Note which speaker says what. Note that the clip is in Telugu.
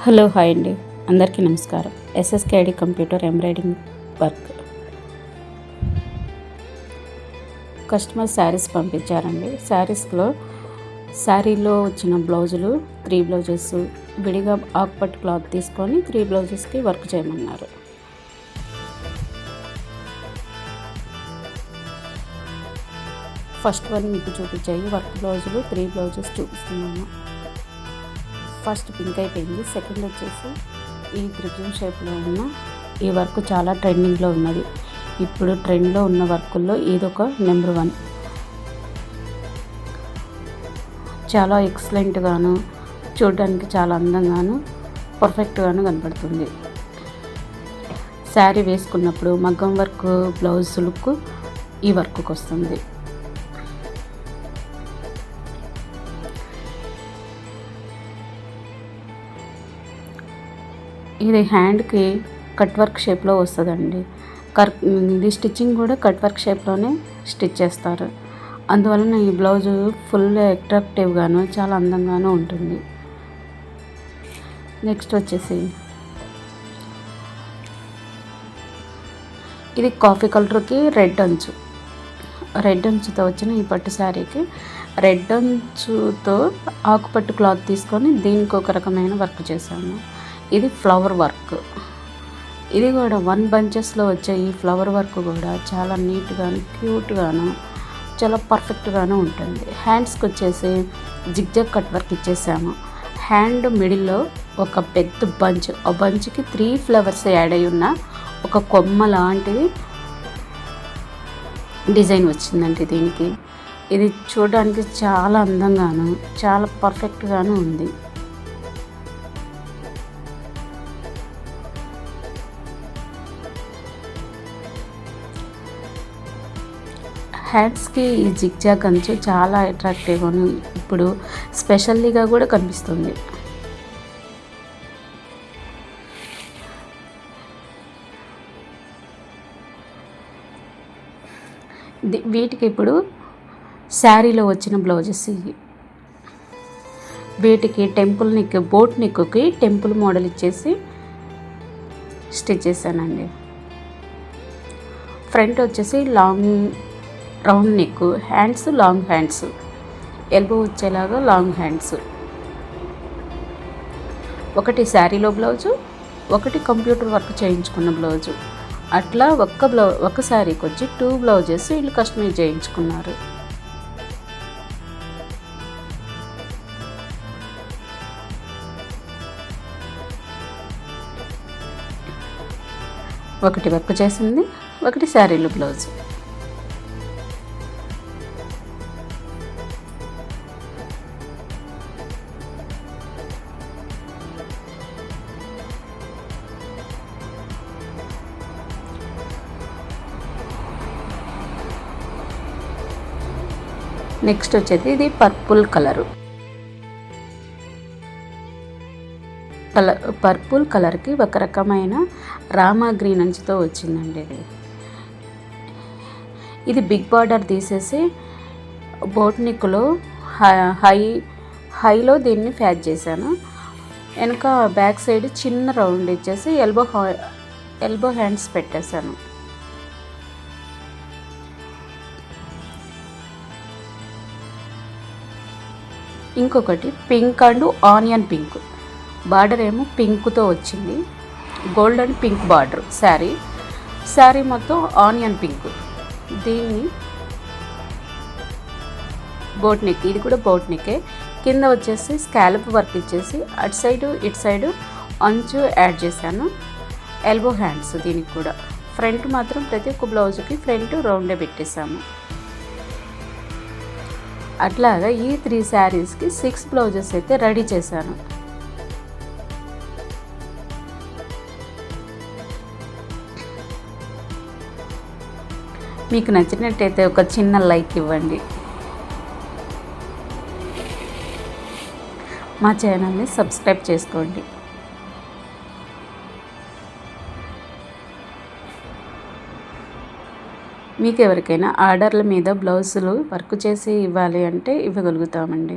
Speaker 1: హలో హాయ్ అండి, అందరికీ నమస్కారం. SSKD computer embroidering work customer saris పంపించారండి. శారీలో వచ్చిన బ్లౌజులు 3 బ్లౌజెస్ విడిగా ఆకుపట్టు క్లాత్ తీసుకొని 3 బ్లౌజెస్కి వర్క్ చేయమన్నారు. ఫస్ట్ వన్ మీకు చూపించాయి వర్క్ బ్లౌజులు 3 బ్లౌజెస్ చూపిస్తున్నాను. ఫస్ట్ పింక్ అయిపోయింది. సెకండ్ వచ్చేసి ఈ త్రిభుజం షేప్లో ఉన్న ఈ వర్క్ చాలా ట్రెండింగ్లో ఉన్నది. ఇప్పుడు ట్రెండ్లో ఉన్న వర్కుల్లో ఇదొక నెంబర్ 1. చాలా ఎక్సలెంట్గాను, చూడడానికి చాలా అందంగాను, పర్ఫెక్ట్గాను కనపడుతుంది. శారీ వేసుకున్నప్పుడు మగ్గం వర్క్ బ్లౌజ్ లుక్ ఈ వర్క్కి వస్తుంది. ఇది హ్యాండ్కి కట్ వర్క్ షేప్లో వస్తుందండి. ఇది స్టిచ్చింగ్ కూడా కట్ వర్క్ షేప్లోనే స్టిచ్ చేస్తారు. అందువలన ఈ బ్లౌజు ఫుల్ అట్రాక్టివ్గాను చాలా అందంగాను ఉంటుంది. నెక్స్ట్ వచ్చేసి ఇది కాఫీ కలర్కి రెడ్ అంచుతో వచ్చిన ఈ పట్టు శారీకి రెడ్ అంచుతో ఆకుపట్టు క్లాత్ తీసుకొని దీనికి ఒక రకమైన వర్క్ చేశాను. ఇది ఫ్లవర్ వర్క్. ఇది కూడా 1 బంచెస్లో వచ్చే ఈ ఫ్లవర్ వర్క్ కూడా చాలా నీట్గాను, క్యూట్గాను, చాలా పర్ఫెక్ట్గాను ఉంటుంది. హ్యాండ్స్కి వచ్చేసి జిగ్జాగ్ కట్ వర్క్ ఇచ్చేసాము. హ్యాండ్ మిడిల్లో ఒక పెద్ద బంచ్, ఆ బంచ్కి 3 ఫ్లవర్స్ యాడ్ అయి ఉన్న ఒక కొమ్మ లాంటిది డిజైన్ వచ్చిందండి దీనికి. ఇది చూడడానికి చాలా అందంగాను, చాలా పర్ఫెక్ట్గాను ఉంది. హ్యాండ్స్కి ఈ జిగ్జాగ్ అంచు చాలా అట్రాక్టివ్గా ఇప్పుడు స్పెషల్లీగా కూడా కనిపిస్తుంది. వీటికి ఇప్పుడు శారీలో వచ్చిన బ్లౌజెస్ ఇవి. వీటికి టెంపుల్ నెక్, బోట్ నెక్కి టెంపుల్ మోడల్ ఇచ్చేసి స్టిచ్ చేశానండి. ఫ్రంట్ వచ్చేసి round neck, hands long hands, elbow వచ్చేలాగా లాంగ్ హ్యాండ్స్. ఒకటి శారీలో బ్లౌజు, ఒకటి కంప్యూటర్ వర్క్ చేయించుకున్న బ్లౌజు. అట్లా ఒక శారీకి వచ్చి 2 బ్లౌజెస్ వీళ్ళు కస్టమైజ్ చేయించుకున్నారు. ఒకటి వర్క్ చేసింది, ఒకటి శారీలో బ్లౌజు. నెక్స్ట్ వచ్చేది ఇది పర్పుల్ కలర్కి ఒక రకమైన రామా గ్రీన్ అంచుతో వచ్చిందండి. ఇది బిగ్ బార్డర్ తీసేసి బోట్ నెక్లో హైలో దీన్ని ఫ్యాచ్ చేశాను. వెనక బ్యాక్ సైడ్ చిన్న రౌండ్ ఇచ్చేసి ఎల్బో హ్యాండ్స్ పెట్టేశాను. ఇంకొకటి pink and onion pink border ఏమో పింక్తో వచ్చింది. Gold and pink border sari మొత్తం ఆనియన్ పింక్. దీన్ని బోట్ నెక్, ఇది కూడా బోట్ నెక్కే. కింద వచ్చేసి స్కాలప్ వర్క్ ఇచ్చేసి అటు సైడు ఇటు సైడు అంచు యాడ్ చేశాను. ఎల్బో హ్యాండ్స్ దీనికి కూడా. ఫ్రంట్ మాత్రం ప్రతి ఒక్క బ్లౌజ్కి ఫ్రంట్ రౌండే పెట్టేశాము. అట్లాగా ఈ 3 శారీస్కి 6 బ్లౌజెస్ అయితే రెడీ చేశాను. మీకు నచ్చినట్టయితే ఒక చిన్న లైక్ ఇవ్వండి. మా ఛానల్ని సబ్స్క్రైబ్ చేసుకోండి. మీకు ఎవరికైనా ఆర్డర్ల మీద బ్లౌజులు వర్క్ చేసి ఇవ్వాలి అంటే ఇవ్వగలుగుతామండి.